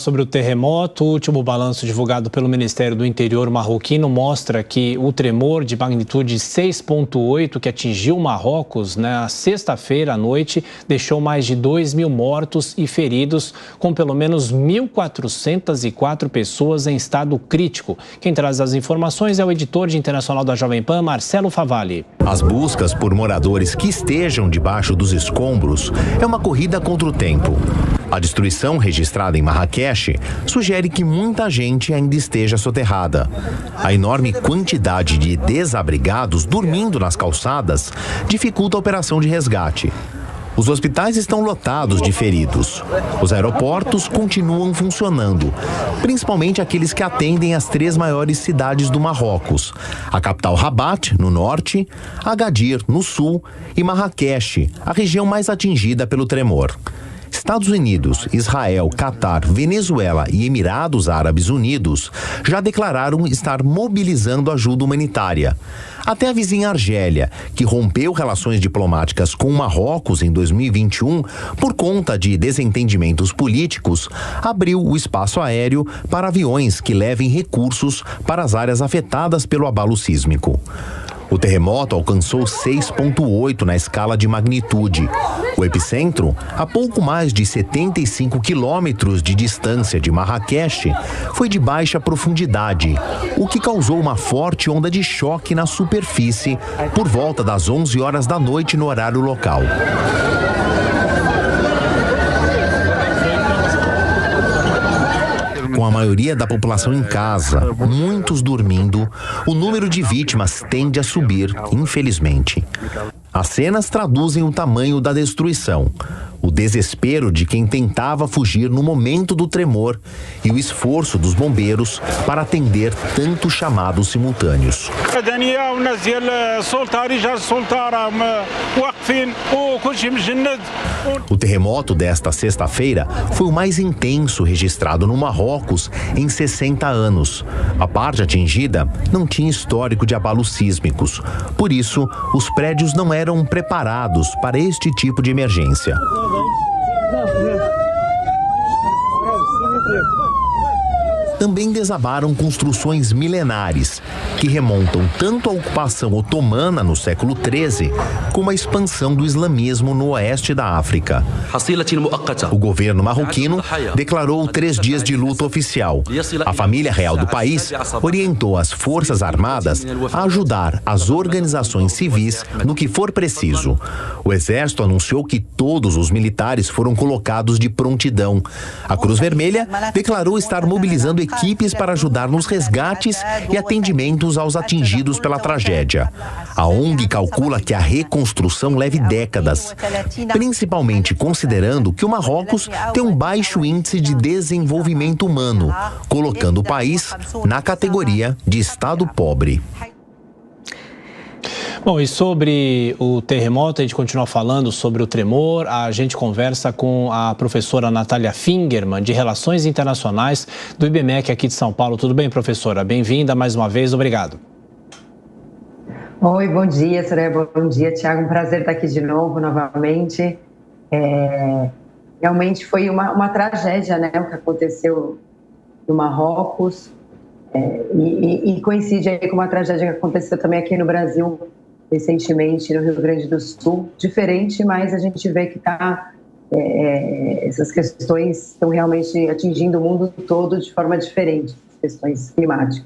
Sobre o terremoto, o último balanço divulgado pelo Ministério do Interior marroquino mostra que o tremor de magnitude 6,8 que atingiu Marrocos na sexta-feira à noite deixou mais de 2.000 mortos e feridos, com pelo menos 1.404 pessoas em estado crítico. Quem traz as informações é o editor de internacional da Jovem Pan, Marcelo Favalli. As buscas por moradores que estejam debaixo dos escombros é uma corrida contra o tempo. A destruição registrada em Marrakech sugere que muita gente ainda esteja soterrada. A enorme quantidade de desabrigados dormindo nas calçadas dificulta a operação de resgate. Os hospitais estão lotados de feridos. Os aeroportos continuam funcionando, principalmente aqueles que atendem as 3 maiores cidades do Marrocos: a capital Rabat, no norte, Agadir, no sul, e Marrakech, a região mais atingida pelo tremor. Estados Unidos, Israel, Catar, Venezuela e Emirados Árabes Unidos já declararam estar mobilizando ajuda humanitária. Até a vizinha Argélia, que rompeu relações diplomáticas com Marrocos em 2021 por conta de desentendimentos políticos, abriu o espaço aéreo para aviões que levem recursos para as áreas afetadas pelo abalo sísmico. O terremoto alcançou 6,8 na escala de magnitude. O epicentro, a pouco mais de 75 quilômetros de distância de Marrakech, foi de baixa profundidade, o que causou uma forte onda de choque na superfície por volta das 11 horas da noite no horário local. Com a maioria da população em casa, muitos dormindo, o número de vítimas tende a subir, infelizmente. As cenas traduzem o tamanho da destruição, o desespero de quem tentava fugir no momento do tremor e o esforço dos bombeiros para atender tantos chamados simultâneos. O terremoto desta sexta-feira foi o mais intenso registrado no Marrocos em 60 anos. A parte atingida não tinha histórico de abalos sísmicos, por isso os prédios não eram preparados para este tipo de emergência. Também desabaram construções milenares, que remontam tanto à ocupação otomana no século XIII, como à expansão do islamismo no oeste da África. O governo marroquino declarou 3 dias de luto oficial. A família real do país orientou as Forças Armadas a ajudar as organizações civis no que for preciso. O Exército anunciou que todos os militares foram colocados de prontidão. A Cruz Vermelha declarou estar mobilizando equipes para ajudar nos resgates e atendimentos aos atingidos pela tragédia. A ONG calcula que a reconstrução leve décadas, principalmente considerando que o Marrocos tem um baixo índice de desenvolvimento humano, colocando o país na categoria de estado pobre. Bom, e sobre o terremoto, a gente continua falando sobre o tremor. A gente conversa com a professora Natália Fingerman, de Relações Internacionais do IBMEC aqui de São Paulo. Tudo bem, professora? Bem-vinda mais uma vez, obrigado. Oi, bom dia, Soraya, bom dia, Tiago. Um prazer estar aqui de novo, novamente. Realmente foi uma tragédia, né, o que aconteceu no Marrocos. E coincide aí com uma tragédia que aconteceu também aqui no Brasil, recentemente, no Rio Grande do Sul. Diferente, mas a gente vê que essas questões estão realmente atingindo o mundo todo de forma diferente, questões climáticas.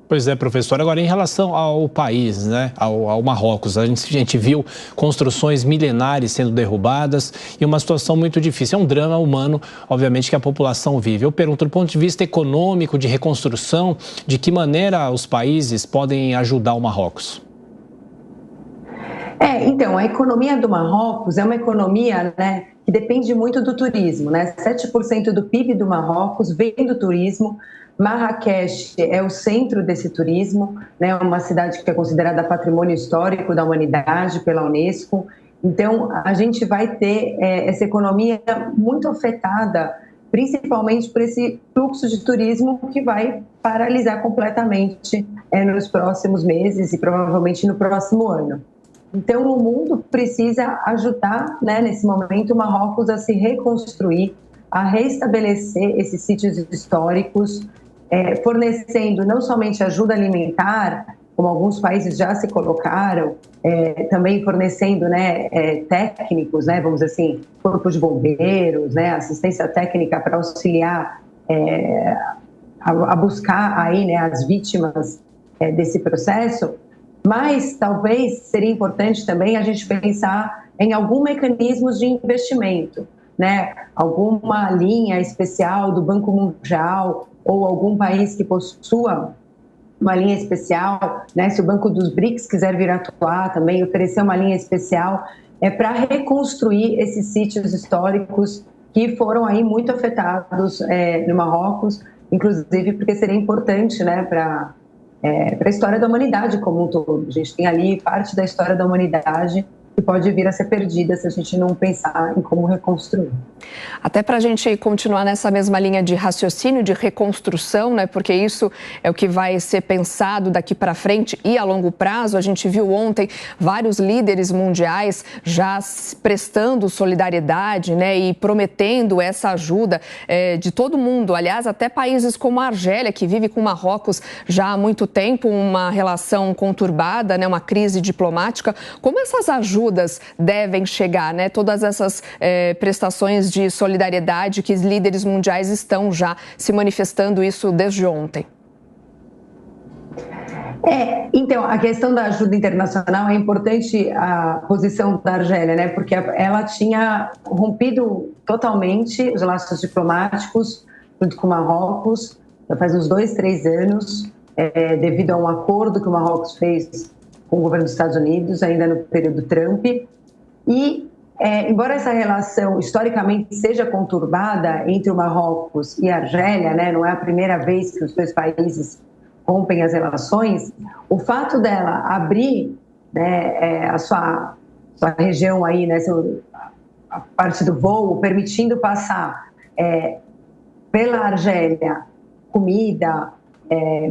Pois é, professor. Agora, em relação ao país, né, ao Marrocos, a gente viu construções milenares sendo derrubadas e uma situação muito difícil. É um drama humano, obviamente, que a população vive. Eu pergunto, do ponto de vista econômico, de reconstrução, de que maneira os países podem ajudar o Marrocos? Então, a economia do Marrocos é uma economia, né, que depende muito do turismo, né? 7% do PIB do Marrocos vem do turismo. Marrakech é o centro desse turismo, né? Uma cidade que é considerada patrimônio histórico da humanidade pela Unesco. Então, a gente vai ter essa economia muito afetada, principalmente por esse fluxo de turismo que vai paralisar completamente nos próximos meses e provavelmente no próximo ano. Então, o mundo precisa ajudar, né, nesse momento, o Marrocos a se reconstruir, a restabelecer esses sítios históricos, fornecendo não somente ajuda alimentar, como alguns países já se colocaram, também fornecendo, né, técnicos, né, vamos dizer assim, corpo de bombeiros, né, assistência técnica para auxiliar a buscar aí, né, as vítimas desse processo. Mas talvez seria importante também a gente pensar em algum mecanismo de investimento, né, alguma linha especial do Banco Mundial ou algum país que possua uma linha especial, né? Se o Banco dos BRICS quiser vir atuar também, oferecer uma linha especial para reconstruir esses sítios históricos que foram aí muito afetados no Marrocos, inclusive porque seria importante, né, para a história da humanidade como um todo. A gente tem ali parte da história da humanidade que pode vir a ser perdida se a gente não pensar em como reconstruir. Até para a gente continuar nessa mesma linha de raciocínio, de reconstrução, né? Porque isso é o que vai ser pensado daqui para frente e a longo prazo. A gente viu ontem vários líderes mundiais já prestando solidariedade, né? E prometendo essa ajuda de todo mundo. Aliás, até países como a Argélia, que vive com Marrocos já há muito tempo, uma relação conturbada, né? Uma crise diplomática. Como essas ajudas devem chegar, né? Todas essas prestações de solidariedade que os líderes mundiais estão já se manifestando isso desde ontem. Então, a questão da ajuda internacional é importante, a posição da Argélia, né? Porque ela tinha rompido totalmente os laços diplomáticos junto com o Marrocos, já faz uns 2, 3 anos, devido a um acordo que o Marrocos fez com o governo dos Estados Unidos, ainda no período Trump. E, embora essa relação historicamente seja conturbada entre o Marrocos e a Argélia, né, não é a primeira vez que os dois países rompem as relações, o fato dela abrir, né, a sua região aí, né, a parte do voo, permitindo passar pela Argélia comida,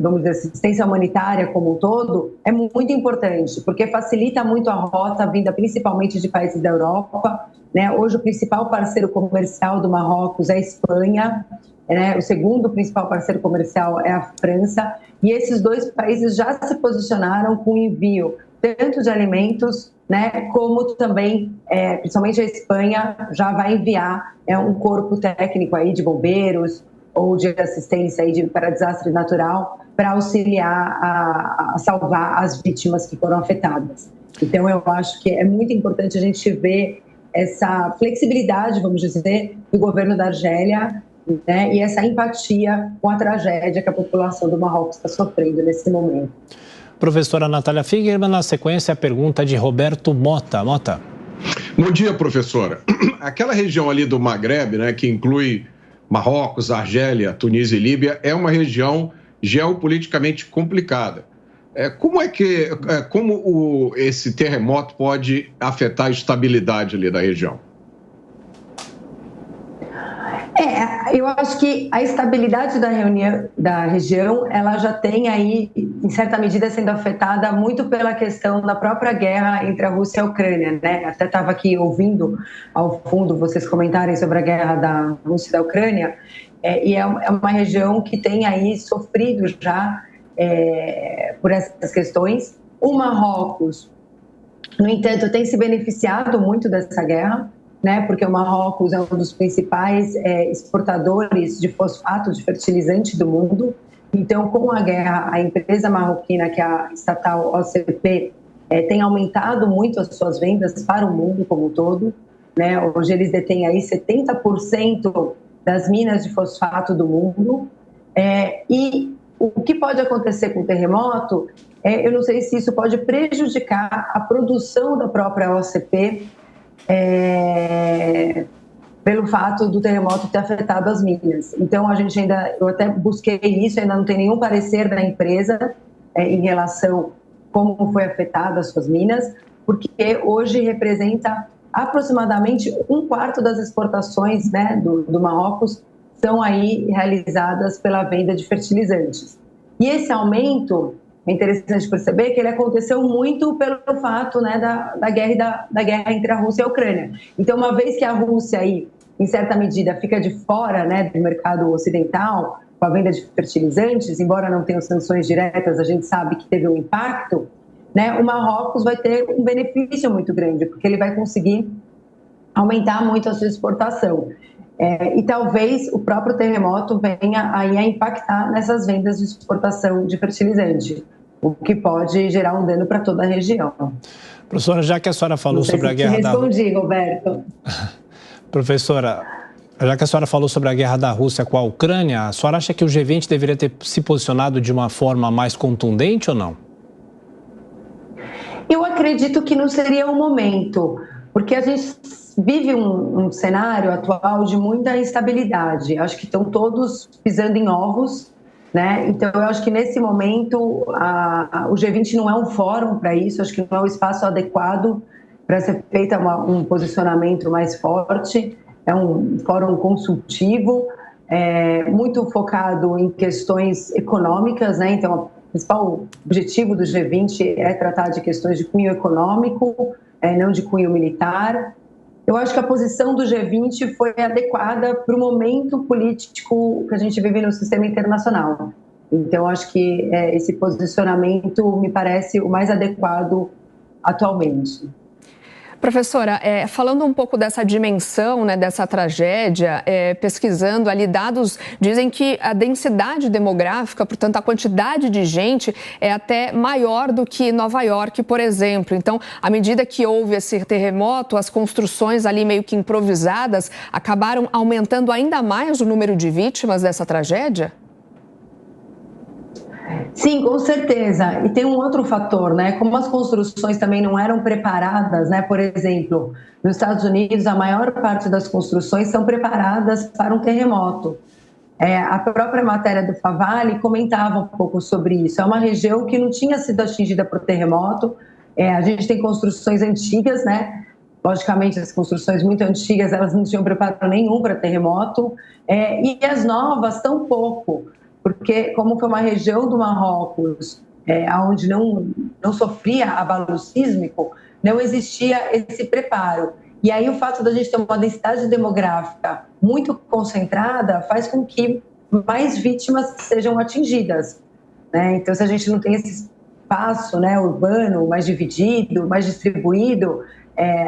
vamos dizer, assistência humanitária como um todo, é muito importante, porque facilita muito a rota vinda principalmente de países da Europa, né? Hoje o principal parceiro comercial do Marrocos é a Espanha, né? O segundo principal parceiro comercial é a França, e esses dois países já se posicionaram com envio tanto de alimentos, né, como também, principalmente a Espanha, já vai enviar um corpo técnico aí de bombeiros, ou de assistência aí para desastre natural, para auxiliar a salvar as vítimas que foram afetadas. Então, eu acho que é muito importante a gente ver essa flexibilidade, vamos dizer, do governo da Argélia, né, e essa empatia com a tragédia que a população do Marrocos está sofrendo nesse momento. Professora Natália Figerman, na sequência, a pergunta de Roberto Mota. Mota. Bom dia, professora. Aquela região ali do Magreb, né, que inclui Marrocos, Argélia, Tunísia e Líbia, é uma região geopoliticamente complicada. Como esse terremoto pode afetar a estabilidade ali da região? Eu acho que a estabilidade da região, ela já tem aí, em certa medida, sendo afetada muito pela questão da própria guerra entre a Rússia e a Ucrânia, né? Até estava aqui ouvindo ao fundo vocês comentarem sobre a guerra da Rússia e da Ucrânia, e é uma região que tem aí sofrido já por essas questões. O Marrocos, no entanto, tem se beneficiado muito dessa guerra, né, porque o Marrocos é um dos principais exportadores de fosfato, de fertilizante do mundo. Então, com a guerra, a empresa marroquina, que é a estatal OCP, tem aumentado muito as suas vendas para o mundo como um todo, né? Hoje eles detêm aí 70% das minas de fosfato do mundo. E o que pode acontecer com o terremoto, eu não sei se isso pode prejudicar a produção da própria OCP, pelo fato do terremoto ter afetado as minas. Então, eu até busquei isso, ainda não tem nenhum parecer da empresa em relação a como foi afetada as suas minas, porque hoje representa aproximadamente 1/4 das exportações, né, do Marrocos são aí realizadas pela venda de fertilizantes. E esse aumento, é interessante perceber que ele aconteceu muito pelo fato, né, da guerra entre a Rússia e a Ucrânia. Então, uma vez que a Rússia aí em certa medida, fica de fora, né, do mercado ocidental, com a venda de fertilizantes, embora não tenham sanções diretas, a gente sabe que teve um impacto, né, o Marrocos vai ter um benefício muito grande, porque ele vai conseguir aumentar muito a sua exportação. E talvez o próprio terremoto venha aí a impactar nessas vendas de exportação de fertilizante, o que pode gerar um dano para toda a região. Professora, já que a senhora falou sobre a guerra da Rússia... Respondi, Roberto. Professora, já que a senhora falou sobre a guerra da Rússia com a Ucrânia, a senhora acha que o G20 deveria ter se posicionado de uma forma mais contundente ou não? Eu acredito que não seria o momento, porque a gente vive um cenário atual de muita instabilidade. Acho que estão todos pisando em ovos, né? Então, eu acho que nesse momento o G20 não é um fórum para isso, acho que não é o espaço adequado para ser feito um posicionamento mais forte. É um fórum consultivo, muito focado em questões econômicas, né? Então, o principal objetivo do G20 é tratar de questões de cunho econômico, não de cunho militar. Eu acho que a posição do G20 foi adequada para o momento político que a gente vive no sistema internacional. Então, acho que esse posicionamento me parece o mais adequado atualmente. Professora, falando um pouco dessa dimensão, né, dessa tragédia, pesquisando ali dados, dizem que a densidade demográfica, portanto a quantidade de gente é até maior do que Nova York, por exemplo. Então, à medida que houve esse terremoto, as construções ali meio que improvisadas acabaram aumentando ainda mais o número de vítimas dessa tragédia? Sim, com certeza. E tem um outro fator, né? Como as construções também não eram preparadas, né? Por exemplo, nos Estados Unidos, a maior parte das construções são preparadas para um terremoto. A própria matéria do Favale comentava um pouco sobre isso. É uma região que não tinha sido atingida por terremoto. A gente tem construções antigas, né? Logicamente, as construções muito antigas, elas não tinham preparo nenhum para terremoto. E as novas, tão pouco. Porque como foi uma região do Marrocos, onde não sofria abalo sísmico, não existia esse preparo. E aí o fato da gente ter uma densidade demográfica muito concentrada faz com que mais vítimas sejam atingidas, né? Então, se a gente não tem esse espaço, né, urbano mais dividido, mais distribuído,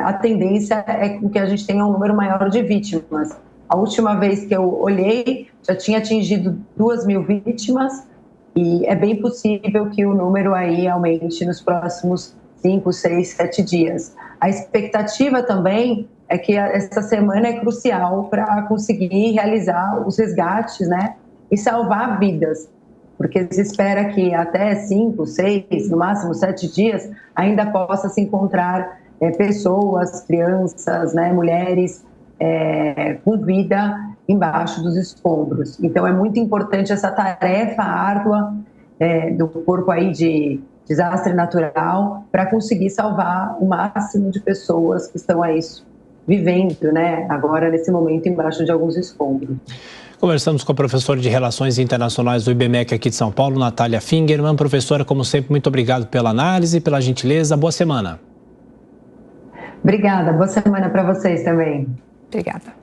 a tendência é que a gente tenha um número maior de vítimas. A última vez que eu olhei, já tinha atingido 2.000 vítimas e é bem possível que o número aí aumente nos próximos 5, 6, 7 dias. A expectativa também é que essa semana é crucial para conseguir realizar os resgates, né, e salvar vidas, porque se espera que até 5, 6, no máximo 7 dias ainda possa se encontrar pessoas, crianças, né, mulheres, com vida embaixo dos escombros. Então, é muito importante essa tarefa árdua do corpo aí de desastre natural para conseguir salvar o máximo de pessoas que estão aí vivendo, né, agora nesse momento embaixo de alguns escombros. Conversamos com a professora de Relações Internacionais do IBMEC aqui de São Paulo, Natália Fingerman. Professora, como sempre, muito obrigado pela análise, pela gentileza. Boa semana. Obrigada. Boa semana para vocês também. Obrigada.